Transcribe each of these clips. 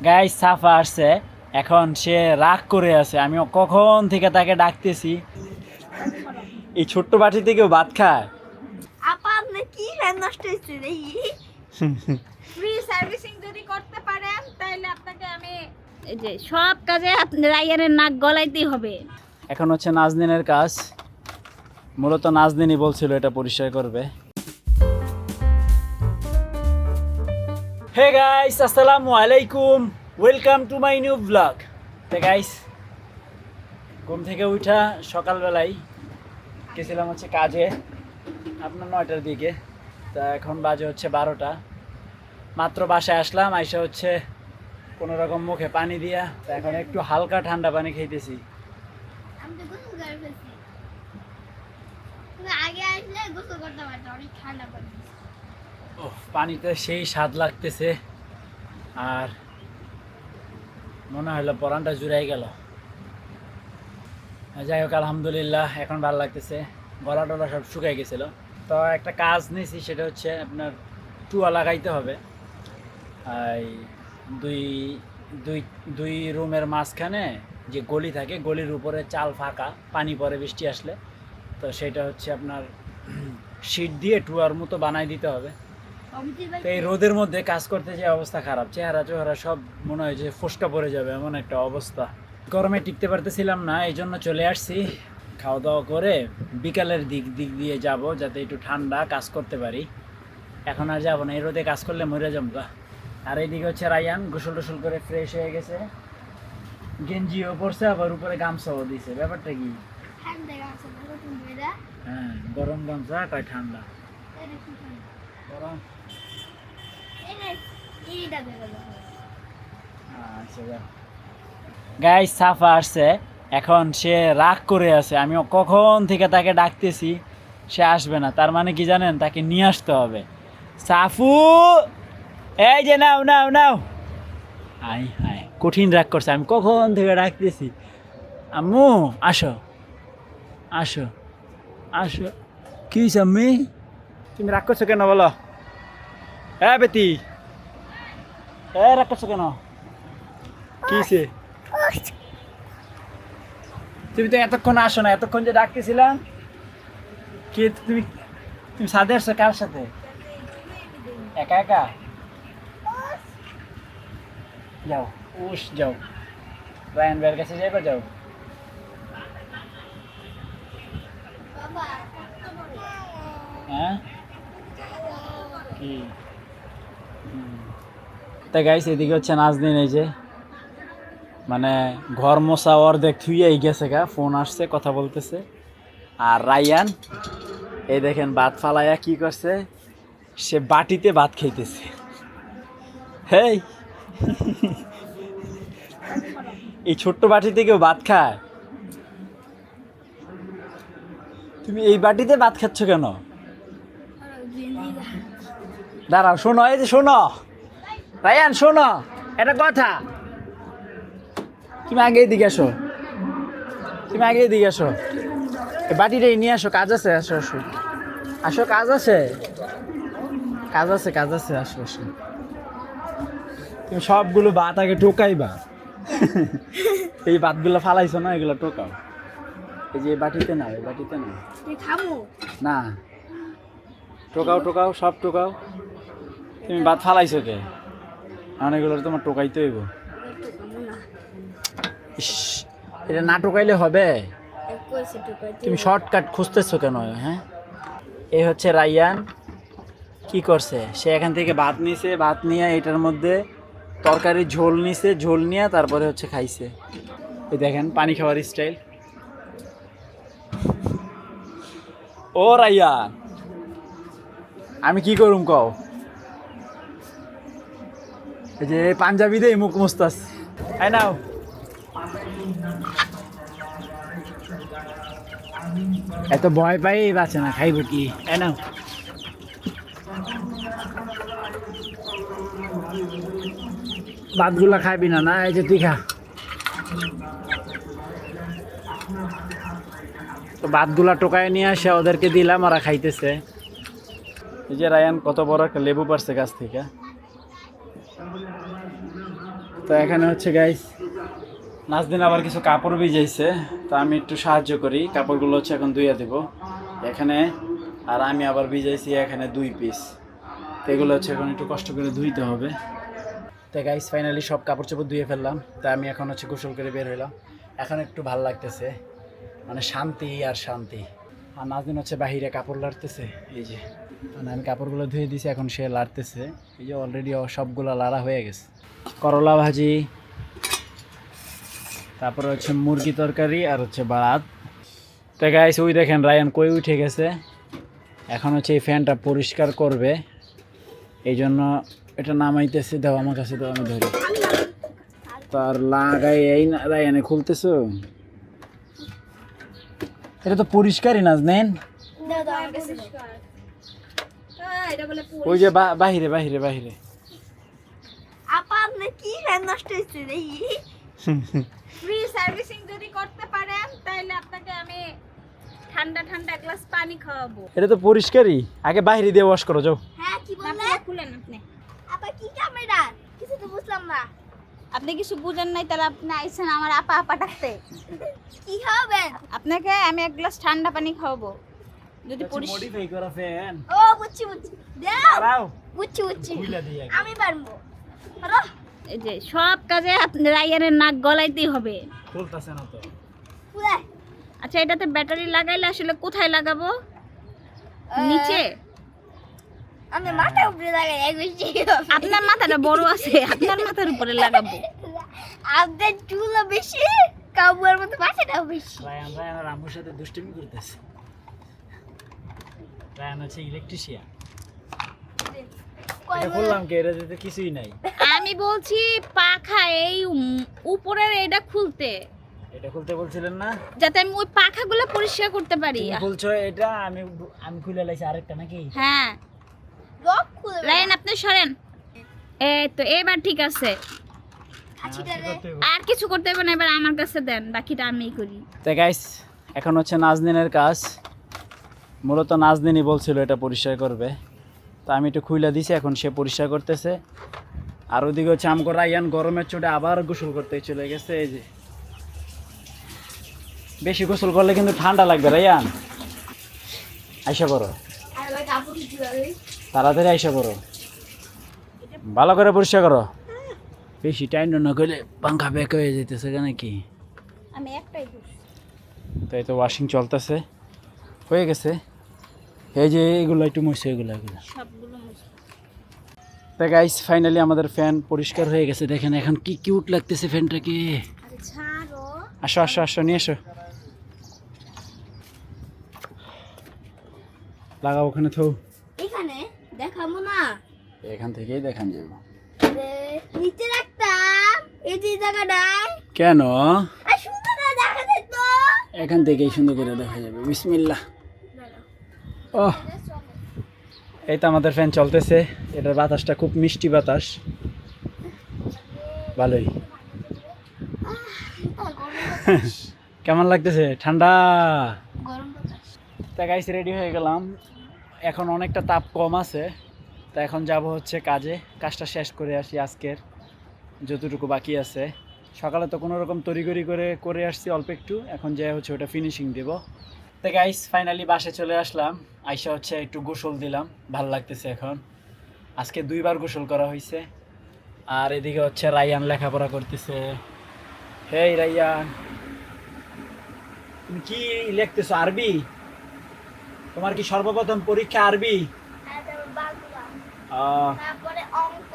Guys সাফা আসছে, এখন সে রাগ করে আছে। আমি কখন থেকে তাকে ডাকতেছি। এই ছোট্ট বাটি থেকেও ভাত খায়। আপা আপনি কি ফ্যান নষ্ট হয়েছে দেখি। ফ্রি সার্ভিসিং যদি করতে পারেন তাহলে আপনাকে আমি এই যে সব কাজে রাইয়ানের নাক গলাইতেই হবে। এখন হচ্ছে নাজনীনের কাজ। মূলত নাজনীনই বলছিল এটা পরিষ্কার করবে। হে গাইস, আসসালামু আলাইকুম, welcome to my new blog. Hey guys, ঘুম থেকে উঠা সকালবেলায় গেছিলাম হচ্ছে কাজে, আপনার 9টার দিকে। তা এখন বাজে হচ্ছে 12টা। মাত্র বাসায় আসলাম, আইসা হচ্ছে কোনো রকম মুখে পানি দিয়া। তা এখন একটু হালকা ঠান্ডা পানি খাইতেছি। আমি তো গোসল করে ফেলছি। তুমি আগে আসলে গোসল করতে পারতো, অনেক ঠান্ডা পানি। ও, পানিতে সেই স্বাদ লাগতেছে, আর মনে হলো পরানটা জুড়াই গেল। যাই হোক, আলহামদুলিল্লাহ এখন ভালো লাগতেছে। গলা টলা সব শুকাই গেছিল। তো একটা কাজ নিয়েছি, সেটা হচ্ছে আপনার টুয়া লাগাইতে হবে। এই দুই দুই দুই রুমের মাঝখানে যে গলি থাকে, গলির উপরে চাল ফাঁকা, পানি পড়ে বৃষ্টি আসলে। তো সেটা হচ্ছে আপনার শীট দিয়ে টুয়ার মতো বানাই দিতে হবে। তো এই রোদের মধ্যে কাজ করতে যে অবস্থা খারাপ, চেহারা সব মনে হয় যে ফোসকা পড়ে যাবে, এমন একটা অবস্থা। গরমে টিকতে পারতেছিলাম না, এই জন্য চলে আসছি। খাওয়া দাওয়া করে বিকালের দিক দিয়ে যাব, যাতে একটু ঠান্ডা কাজ করতে পারি। এখন আর যাবো না, এই রোদে কাজ করলে মরে যাবো। আর এইদিকে হচ্ছে রায়ান গোসল টোসল করে ফ্রেশ হয়ে গেছে, গেঞ্জিও পরছে, আবার উপরে গামছাও দিছে। ব্যাপারটা কি? হ্যাঁ, গরম গামছা কয় ঠান্ডা। গরম গাইস সাফা আসছে, এখন সে রাগ করে আছে। আমি কখন থেকে তাকে ডাকতেছি, সে আসবে না। তার মানে কি জানেন, তাকে নিয়ে আসতে হবে। সাফু, এই যে নাও নাও নাও। আই হাই, কঠিন রাগ করছে। আমি কখন থেকে ডাকতেছি, আম্মু আসো আসো আসো। কি হয়েছে আম্মি, তুমি রাগ করছো কেন বলো? হ্যাঁ বেটি, রাগ করছো কেন? কি হয়েছে? তুমি তো এতক্ষণ আসো না, এতক্ষণ যে ডাকতেছিলাম। কি তুমি তুমি সাথে আসছো কার সাথে? একা একা যাও, উস যাও, রায়ান ভাইয়ের কাছে যাইবা, যাও। হ্যাঁ কি? তাই গাইস, এদিকে হচ্ছে নাজনীন, এই যে মানে ঘর মোছা অর্ধেক থুইয়াই গেছে গা, ফোন আসছে, কথা বলতেছে। আর রায়ান এই দেখেন ভাত ফালাইয়া কি করছে, সে বাটিতে ভাত খাইতেছে। হেই, এই ছোট্ট বাটি থেকেও ভাত খায়। তুমি এই বাটিতে ভাত খাচ্ছ কেন? দাঁড়াও, শোনো, এই যে শোনো রায়ান, শোনো এটা কথা। তুমি আগে এদিকে আসো, তুমি আগে এদিকে আসো, এই বাটিটাই নিয়ে আসো, কাজ আছে। আসো আসো আসো, কাজ আছে, কাজ আছে, কাজ আছে, আসো আসো। তুমি সবগুলো ভাত আগে টোকাইবা। এই ভাতগুলো ফালাইছো না, এগুলো টোকাও। এই যে বাটিতে নাও, এই বাটিতে নাও। না, টোকাও টোকাও, সব টোকাও। তুমি ভাত ফালাইছো কে? অনেকগুলো তোমার টোকাইতে হইব। ইস, এটা না টোকাইলে হবে? তুমি শর্টকাট খুঁজতেছো কেন? হ্যাঁ, এই হচ্ছে রায়ান কি করছে, সে এখান থেকে ভাত নিছে, ভাত নিয়ে এটার মধ্যে তরকারি ঝোল নিছে, ঝোল নিয়ে তারপরে হচ্ছে খাইছে। এই দেখেন পানি খাওয়ার স্টাইল। ও রায়ান, আমি কি করুম কও? এই যে পাঞ্জাবি দিয়ে মুখ মুস্তাস। এই নাও, এত ভয় পাই বাঁচে না, খাইব কি? এই নাও, ভাতগুলা খাইবি না? না, এই যে তুই খা। তো ভাতগুলা টোকায় নিয়ে আসে ওদেরকে দিলাম, ওরা খাইতেছে। এই যে রায়ান কত বড় একটা লেবু পারছে গাছ থেকে। তো এখানে হচ্ছে গাইস নাজদিন আবার কিছু কাপড় ভিজাইছে, তো আমি একটু সাহায্য করি, কাপড়গুলো হচ্ছে এখন ধুইয়া দেব এখানে। আর আমি আবার ভিজাইছি এখানে 2 পিস, তো এগুলো হচ্ছে এখন একটু কষ্ট করে ধুইতে হবে। তো গাইস ফাইনালি সব কাপড় চোপড় ধুয়ে ফেললাম, তো আমি এখন হচ্ছে গোসল করে বের হইলাম। এখন একটু ভাল লাগতেছে, মানে শান্তি আর শান্তি। আর নাজদিন হচ্ছে বাহিরে কাপড় লাড়তেছে, এই যে মানে আমি কাপড়গুলো ধুয়ে দিয়েছি, এখন সে লাড়তেছে। এই যে অলরেডি সবগুলো লাড়া হয়ে গেছে। করলা ভাজি, তারপরে হচ্ছে মুরগি তরকারি আর হচ্ছে ভাত। তো গাইস ওই দেখেন রায়ান কই উঠে গেছে, এখন হচ্ছে এই ফ্যানটা পরিষ্কার করবে, এই জন্য এটা নামাইতেছে। দাও আমার কাছে, দাও আমি ধরি। তার লাগাই এই না রায়ানে খুলতেছো, এটা তো পরিষ্কারই না নেন। ওই যে বাহিরে বাহিরে বাহিরে। আপা আপনি কি ফ্যান নষ্ট হয়েছে দেখি। ফ্রি সার্ভিসিং যদি করতে পারেন তাহলে আপনাকে আমি ঠান্ডা ঠান্ডা এক গ্লাস পানি খাওয়াবো। এটা তো পরিষ্কারই, আগে বাইরে দিয়ে ওয়াশ করো যাও। হ্যাঁ কি বললেন? খুলেন আপনি। আপা কি ক্যামেরা? কিছু তো বুঝলাম না। আপনি কিছু বুঝেন নাই, তাহলে আপনি আইছেন আমার আপা আপা ডাকতে। কি খাবেন? আপনাকে আমি এক গ্লাস ঠান্ডা পানি খাওয়াবো যদি মডিফাই করা ফ্যান। ও বুঝছি বুঝছি, দাও দাও বুঝছি বুঝছি, খুইলা দিই আগে। আমি পারবো। আরে এই যে সব কাজে আপনি রায়ানের নাক গলাইতেই হবে। খুলতাছে না তো। খুলে। আচ্ছা এটাতে ব্যাটারি লাগাইলে আসলে কোথায় লাগাবো? নিচে? আমি মাথার উপরে লাগাই বেশি। আপনার মাথাটা বড় আছে, আপনার মাথার উপরে লাগাবো। আপনার চুলও বেশি, কাবুয়ার মতো মাথাটাও বেশি। রায়ান আর আম্মুর সাথে দুষ্টুমি করতেছে। রায়ান হচ্ছে ইলেকট্রিশিয়ান। এটা বললাম কি, এটা তো কিছুই নাই। আমি বলছি পাখা এই উপরের এটা খুলতে। এটা খুলতে বলছিলেন না, যাতে আমি ওই পাখাগুলো পরিষ্কার করতে পারি। তুমি বলছো এটা আমি খুলে লাইছি আরেকটা নাকি? হ্যাঁ রায়ান আপনি সরেন। এই তো এবার ঠিক আছে, আর কিছু করতে হবে না, এবার আমার কাছে দেন, বাকিটা আমিই করি। তো গাইস এখন হচ্ছে নাজদিনের কাজ, মূলত নাজদিনই বলছিল এটা পরিষ্কার করবে, তো আমি একটু খুইলা দিছি, এখন সে পরিষ্কার করতেছে। আর ওদিকে হচ্ছে আমগো রায়ান গরমের চোটে আবার গোসল করতে চলে গেছে। এই যে বেশি গোসল করলে কিন্তু ঠান্ডা লাগবে। রায়ান আইসা করো, তাড়াতাড়ি আইসা করো, ভালো করে পরিষ্কার করো, বেশি টাইম না করলে পাঙ্খা ব্যাক হয়ে যেতেছে কেন কি। আমি একটাই তাই তো ওয়াশিং চলতেছে, হয়ে গেছে। এই যে এগুলো একটু মুছে, এগুলো সবগুলো তা গাইস ফাইনালি আমাদের ফ্যান পরিষ্কার হয়ে গেছে। দেখেন এখন কি কিউট লাগতেছে ফ্যানটাকে। ছাড়ো। আসো আসো আসো, নিয়ে এসো, লাগাও ওখানে। থো এখানে দেখাবো না, এখান থেকেই দেখান যাবে। নিচে রাখতাম এই যে জায়গাটায়। কেন? আর সুন্দর দেখা যেত। এখান থেকেই সুন্দর করে দেখা যাবে। বিসমিল্লাহ। ও এই তো আমাদের ফ্যান চলতেছে, এটার বাতাসটা খুব মিষ্টি বাতাস, ভালোই। কেমন লাগতেছে? ঠান্ডা। তা গাইস রেডি হয়ে গেলাম, এখন অনেকটা তাপ কম আছে, তা এখন যাব হচ্ছে কাজে, কাজটা শেষ করে আসি আজকের যতটুকু বাকি আছে। সকালে তো কোনো রকম তড়িঘড়ি করে আসছি অল্প একটু, এখন যাই হচ্ছে ওটা ফিনিশিং দেব। তো গাইস ফাইনালি বাসে চলে আসলাম, আইসা হচ্ছে একটু গোসল দিলাম, ভালো লাগতেছে এখন। আজকে 2 বার গোসল করা হয়েছে। আর এদিকে হচ্ছে রায়ান লেখাপড়া করতেছে। হেই রায়ান, তুমি কি লিখতেছো? আরবি? তোমার কি সর্বপ্রথম পরীক্ষা আরবি? তারপরে অঙ্ক।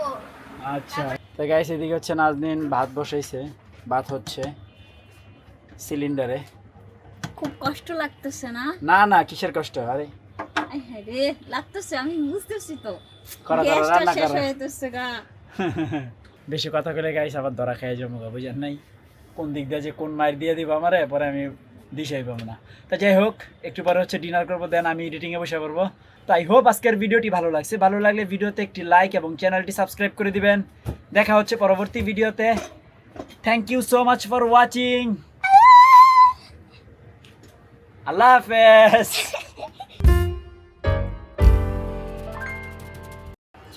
আচ্ছা। তো গাইস এদিকে হচ্ছে নাজনীন ভাত বসাইছে, ভাত হচ্ছে সিলিন্ডারে। খুব কষ্ট লাগতেছে না? না না, কিসের কষ্ট? আরে রে লাগতেছে, আমি বুঝতেছি তো। করা রান্না শেষ করা হয়ে যাচ্ছে গা। বেশি কথা কইলে গাইস আবার ধরা খাই যাবো, বুঝেন নাই কোন দিক দিয়ে যে কোন মার দিয়ে দিব আমারে, পরে আমি দিশাই পাবো না। তা যাই হোক, একটু পরে হচ্ছে ডিনার করবো, দেন আমি এডিটিংয়ে বসে পড়বো। তো আই হোপ আজকের ভিডিওটি ভালো লাগছে, ভালো লাগলে ভিডিওতে একটি লাইক এবং চ্যানেলটি সাবস্ক্রাইব করে দিবেন। দেখা হচ্ছে পরবর্তী ভিডিওতে। Thank you so much for watching. আল্লাহ হাফেজ।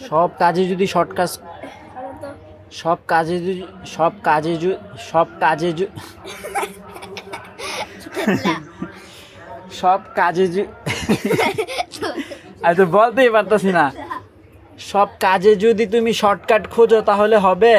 সব কাজে যদি শর্টকাট সব কাজে সব কাজে সব কাজে সব কাজে আমি তো বলতেই পারতাছি না। সব কাজে যদি তুমি শর্টকাট খোঁজো তাহলে হবে?